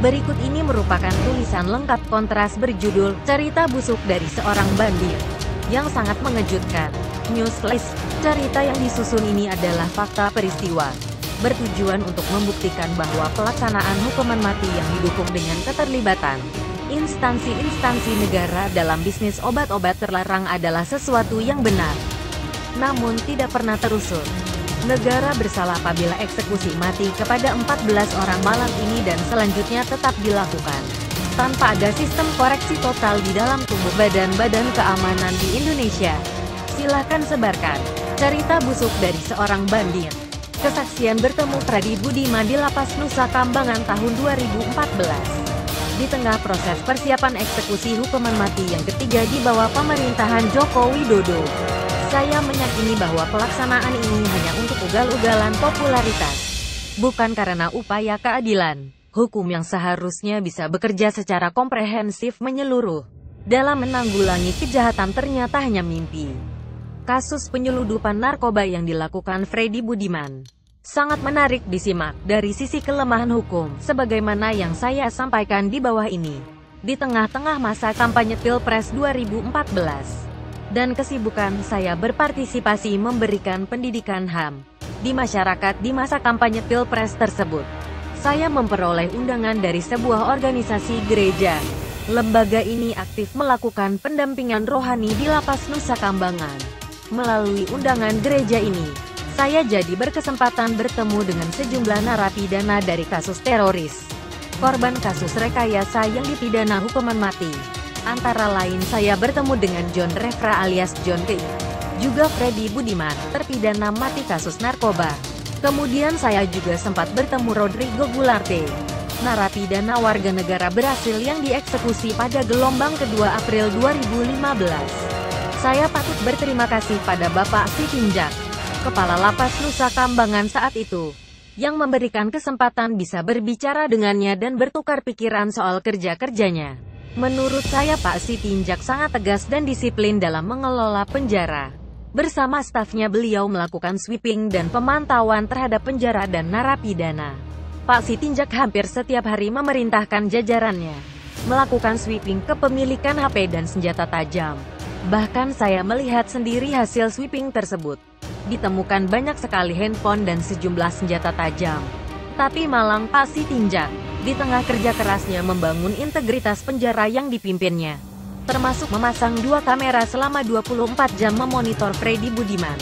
Berikut ini merupakan tulisan lengkap kontras berjudul "Cerita Busuk dari Seorang Bandir" yang sangat mengejutkan. Newsflash, cerita yang disusun ini adalah fakta peristiwa, bertujuan untuk membuktikan bahwa pelaksanaan hukuman mati yang didukung dengan keterlibatan instansi-instansi negara dalam bisnis obat-obat terlarang adalah sesuatu yang benar, namun tidak pernah terusur. Negara bersalah apabila eksekusi mati kepada 14 orang malam ini dan selanjutnya tetap dilakukan tanpa ada sistem koreksi total di dalam tubuh badan-badan keamanan di Indonesia. Silahkan sebarkan cerita busuk dari seorang bandir. Kesaksian bertemu Freddy Budiman di Lapas Nusa Kambangan tahun 2014. Di tengah proses persiapan eksekusi hukuman mati yang ketiga di bawah pemerintahan Joko Widodo, saya meyakini bahwa pelaksanaan ini hanya untuk ugal-ugalan popularitas, bukan karena upaya keadilan. Hukum yang seharusnya bisa bekerja secara komprehensif menyeluruh dalam menanggulangi kejahatan ternyata hanya mimpi. Kasus penyeludupan narkoba yang dilakukan Freddy Budiman sangat menarik disimak dari sisi kelemahan hukum, sebagaimana yang saya sampaikan di bawah ini. Di tengah-tengah masa kampanye Pilpres 2014, dan kesibukan saya berpartisipasi memberikan pendidikan HAM di masyarakat di masa kampanye Pilpres tersebut, saya memperoleh undangan dari sebuah organisasi gereja. Lembaga ini aktif melakukan pendampingan rohani di Lapas Nusa Kambangan. Melalui undangan gereja ini, saya jadi berkesempatan bertemu dengan sejumlah narapidana dari kasus teroris, korban kasus rekayasa yang dipidana hukuman mati. Antara lain saya bertemu dengan John Refra alias John Kei, juga Freddy Budiman, terpidana mati kasus narkoba. Kemudian saya juga sempat bertemu Rodrigo Gularte, narapidana warga negara Brasil yang dieksekusi pada gelombang kedua April 2015. Saya patut berterima kasih pada Bapak Sitinjak, Kepala Lapas Nusa Kambangan saat itu, yang memberikan kesempatan bisa berbicara dengannya dan bertukar pikiran soal kerja-kerjanya. Menurut saya Pak Sitinjak sangat tegas dan disiplin dalam mengelola penjara. Bersama stafnya beliau melakukan sweeping dan pemantauan terhadap penjara dan narapidana. Pak Sitinjak hampir setiap hari memerintahkan jajarannya melakukan sweeping kepemilikan HP dan senjata tajam. Bahkan saya melihat sendiri hasil sweeping tersebut. Ditemukan banyak sekali handphone dan sejumlah senjata tajam. Tapi malang Pak Sitinjak, di tengah kerja kerasnya membangun integritas penjara yang dipimpinnya, termasuk memasang 2 kamera selama 24 jam memonitor Freddy Budiman.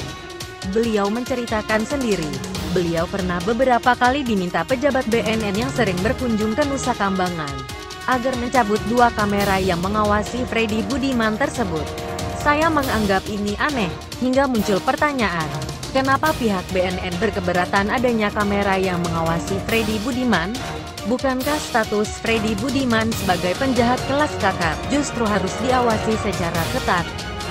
Beliau menceritakan sendiri, beliau pernah beberapa kali diminta pejabat BNN yang sering berkunjung ke Nusa Kambangan agar mencabut 2 kamera yang mengawasi Freddy Budiman tersebut. Saya menganggap ini aneh, hingga muncul pertanyaan, kenapa pihak BNN berkeberatan adanya kamera yang mengawasi Freddy Budiman? Bukankah status Freddy Budiman sebagai penjahat kelas kakap justru harus diawasi secara ketat?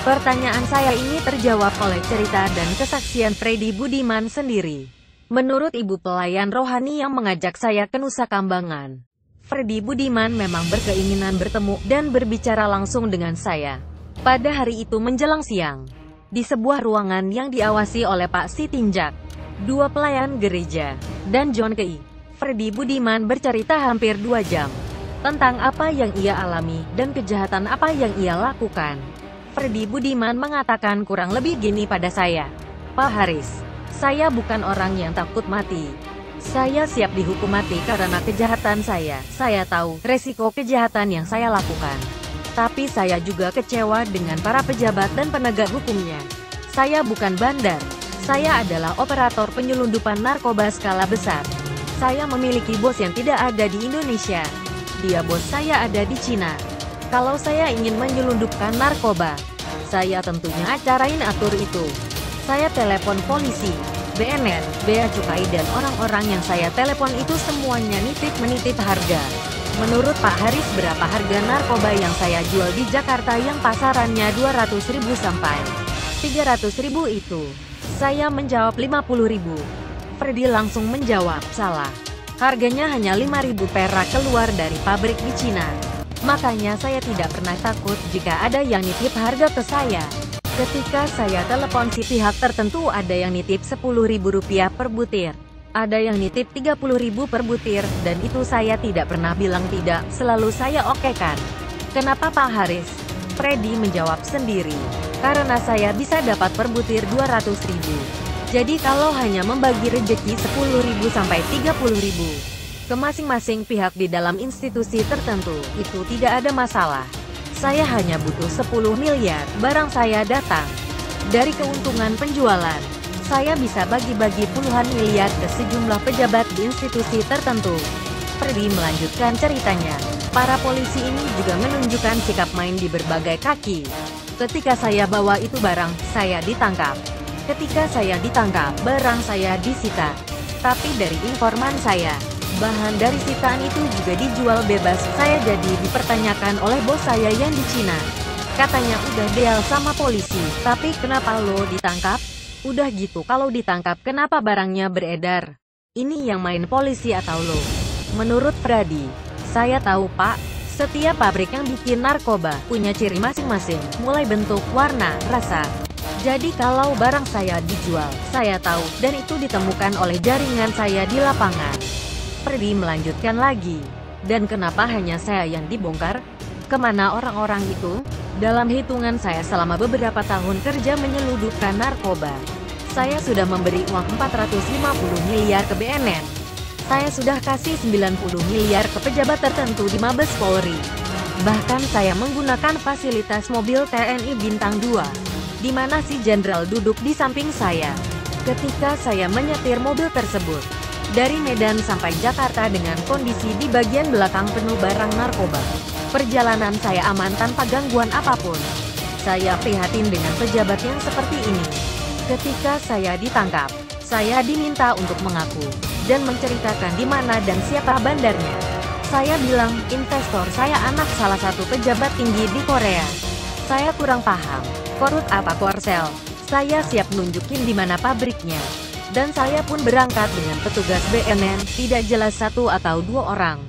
Pertanyaan saya ini terjawab oleh cerita dan kesaksian Freddy Budiman sendiri. Menurut ibu pelayan rohani yang mengajak saya ke Nusa Kambangan, Freddy Budiman memang berkeinginan bertemu dan berbicara langsung dengan saya. Pada hari itu menjelang siang, di sebuah ruangan yang diawasi oleh Pak Sitinjak, 2 pelayan gereja, dan John Kei, Freddy Budiman bercerita hampir 2 jam tentang apa yang ia alami dan kejahatan apa yang ia lakukan. Freddy Budiman mengatakan kurang lebih gini pada saya, "Pak Haris, saya bukan orang yang takut mati. Saya siap dihukum mati karena kejahatan saya. Saya tahu resiko kejahatan yang saya lakukan. Tapi saya juga kecewa dengan para pejabat dan penegak hukumnya. Saya bukan bandar. Saya adalah operator penyelundupan narkoba skala besar. Saya memiliki bos yang tidak ada di Indonesia. Dia bos saya ada di Cina. Kalau saya ingin menyelundupkan narkoba, saya tentunya acarain atur itu. Saya telepon polisi, BNN, Bea Cukai dan orang-orang yang saya telepon itu semuanya nitip-menitip harga. Menurut Pak Haris berapa harga narkoba yang saya jual di Jakarta yang pasarannya 200.000 sampai 300.000 itu?" Saya menjawab 50.000. Freddy langsung menjawab, "Salah. Harganya hanya 5.000 perak keluar dari pabrik di Cina." Makanya saya tidak pernah takut jika ada yang nitip harga ke saya. Ketika saya telepon si pihak tertentu ada yang nitip Rp10.000 per butir. Ada yang nitip 30.000 per butir, dan itu saya tidak pernah bilang tidak, selalu saya okekan. Kenapa Pak Haris? Freddy menjawab sendiri. Karena saya bisa dapat per butir 200.000. Jadi kalau hanya membagi rejeki 10.000 sampai 30.000 ke masing-masing pihak di dalam institusi tertentu, itu tidak ada masalah. Saya hanya butuh 10 miliar, barang saya datang. Dari keuntungan penjualan, saya bisa bagi-bagi puluhan miliar ke sejumlah pejabat di institusi tertentu. Freddy melanjutkan ceritanya. Para polisi ini juga menunjukkan sikap main di berbagai kaki. Ketika saya bawa itu barang, saya ditangkap. Ketika saya ditangkap, barang saya disita. Tapi dari informan saya, bahan dari sitaan itu juga dijual bebas. Saya jadi dipertanyakan oleh bos saya yang di Cina. Katanya udah deal sama polisi, tapi kenapa lo ditangkap? Udah gitu kalau ditangkap kenapa barangnya beredar? Ini yang main polisi atau lo? Menurut Freddy, saya tahu Pak, setiap pabrik yang bikin narkoba punya ciri masing-masing, mulai bentuk, warna, rasa. Jadi kalau barang saya dijual, saya tahu, dan itu ditemukan oleh jaringan saya di lapangan. Freddy melanjutkan lagi. Dan kenapa hanya saya yang dibongkar? Kemana orang-orang itu? Dalam hitungan saya selama beberapa tahun kerja menyeludupkan narkoba, saya sudah memberi uang 450 miliar ke BNN. Saya sudah kasih 90 miliar ke pejabat tertentu di Mabes Polri. Bahkan saya menggunakan fasilitas mobil TNI Bintang 2, di mana si jenderal duduk di samping saya. Ketika saya menyetir mobil tersebut, dari Medan sampai Jakarta dengan kondisi di bagian belakang penuh barang narkoba. Perjalanan saya aman tanpa gangguan apapun. Saya prihatin dengan pejabat yang seperti ini. Ketika saya ditangkap, saya diminta untuk mengaku dan menceritakan di mana dan siapa bandarnya. Saya bilang, investor saya anak salah satu pejabat tinggi di Korea. Saya kurang paham, korut apa korsel. Saya siap nunjukin di mana pabriknya. Dan saya pun berangkat dengan petugas BNN, tidak jelas 1 atau 2 orang.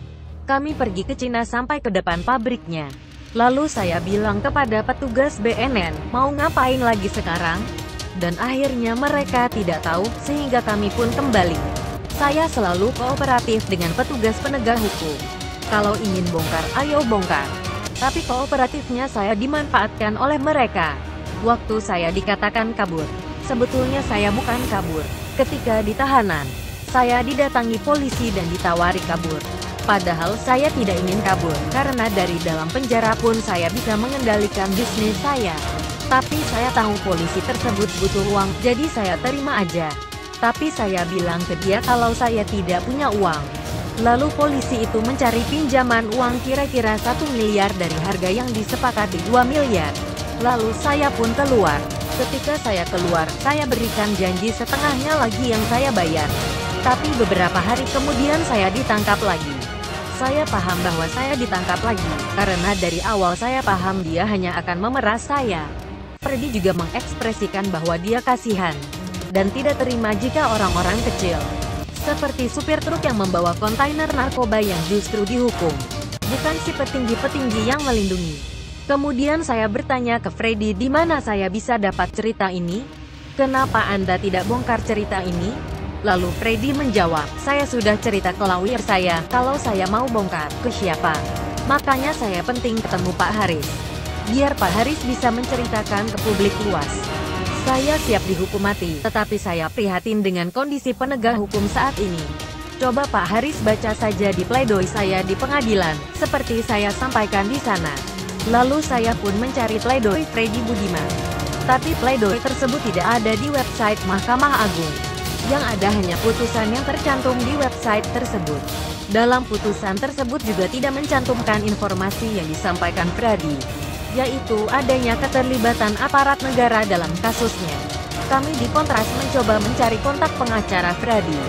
Kami pergi ke Cina sampai ke depan pabriknya. Lalu saya bilang kepada petugas BNN, mau ngapain lagi sekarang? Dan akhirnya mereka tidak tahu, sehingga kami pun kembali. Saya selalu kooperatif dengan petugas penegak hukum. Kalau ingin bongkar, ayo bongkar. Tapi kooperatifnya saya dimanfaatkan oleh mereka. Waktu saya dikatakan kabur, sebetulnya saya bukan kabur. Ketika di tahanan, saya didatangi polisi dan ditawari kabur. Padahal saya tidak ingin kabur, karena dari dalam penjara pun saya bisa mengendalikan bisnis saya. Tapi saya tahu polisi tersebut butuh uang, jadi saya terima aja. Tapi saya bilang ke dia kalau saya tidak punya uang. Lalu polisi itu mencari pinjaman uang kira-kira 1 miliar dari harga yang disepakati 2 miliar. Lalu saya pun keluar. Ketika saya keluar, saya berikan janji setengahnya lagi yang saya bayar. Tapi beberapa hari kemudian saya ditangkap lagi. Saya paham bahwa saya ditangkap lagi, karena dari awal saya paham dia hanya akan memeras saya. Freddy juga mengekspresikan bahwa dia kasihan, dan tidak terima jika orang-orang kecil, seperti supir truk yang membawa kontainer narkoba yang justru dihukum, bukan si petinggi-petinggi yang melindungi. Kemudian saya bertanya ke Freddy di mana saya bisa dapat cerita ini? Kenapa Anda tidak bongkar cerita ini? Lalu Freddy menjawab, saya sudah cerita ke lawyer saya, kalau saya mau bongkar, ke siapa? Makanya saya penting ketemu Pak Haris. Biar Pak Haris bisa menceritakan ke publik luas. Saya siap dihukum mati, tetapi saya prihatin dengan kondisi penegak hukum saat ini. Coba Pak Haris baca saja di pledoi saya di pengadilan, seperti saya sampaikan di sana. Lalu saya pun mencari pledoi Freddy Budiman. Tapi pledoi tersebut tidak ada di website Mahkamah Agung. Yang ada hanya putusan yang tercantum di website tersebut. Dalam putusan tersebut juga tidak mencantumkan informasi yang disampaikan Freddy, yaitu adanya keterlibatan aparat negara dalam kasusnya. Kami di Kontras mencoba mencari kontak pengacara Freddy.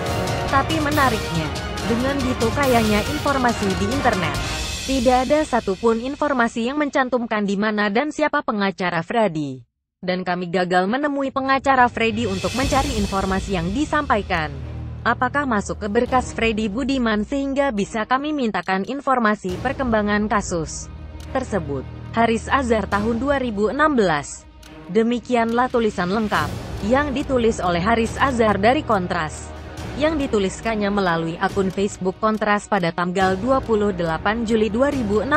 Tapi menariknya, dengan gitu kayanya informasi di internet, tidak ada satupun informasi yang mencantumkan di mana dan siapa pengacara Freddy. Dan kami gagal menemui pengacara Freddy untuk mencari informasi yang disampaikan. Apakah masuk ke berkas Freddy Budiman sehingga bisa kami mintakan informasi perkembangan kasus tersebut. Haris Azhar tahun 2016. Demikianlah tulisan lengkap yang ditulis oleh Haris Azhar dari Kontras. yang dituliskannya melalui akun Facebook Kontras pada tanggal 28 Juli 2016.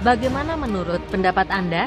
Bagaimana menurut pendapat Anda?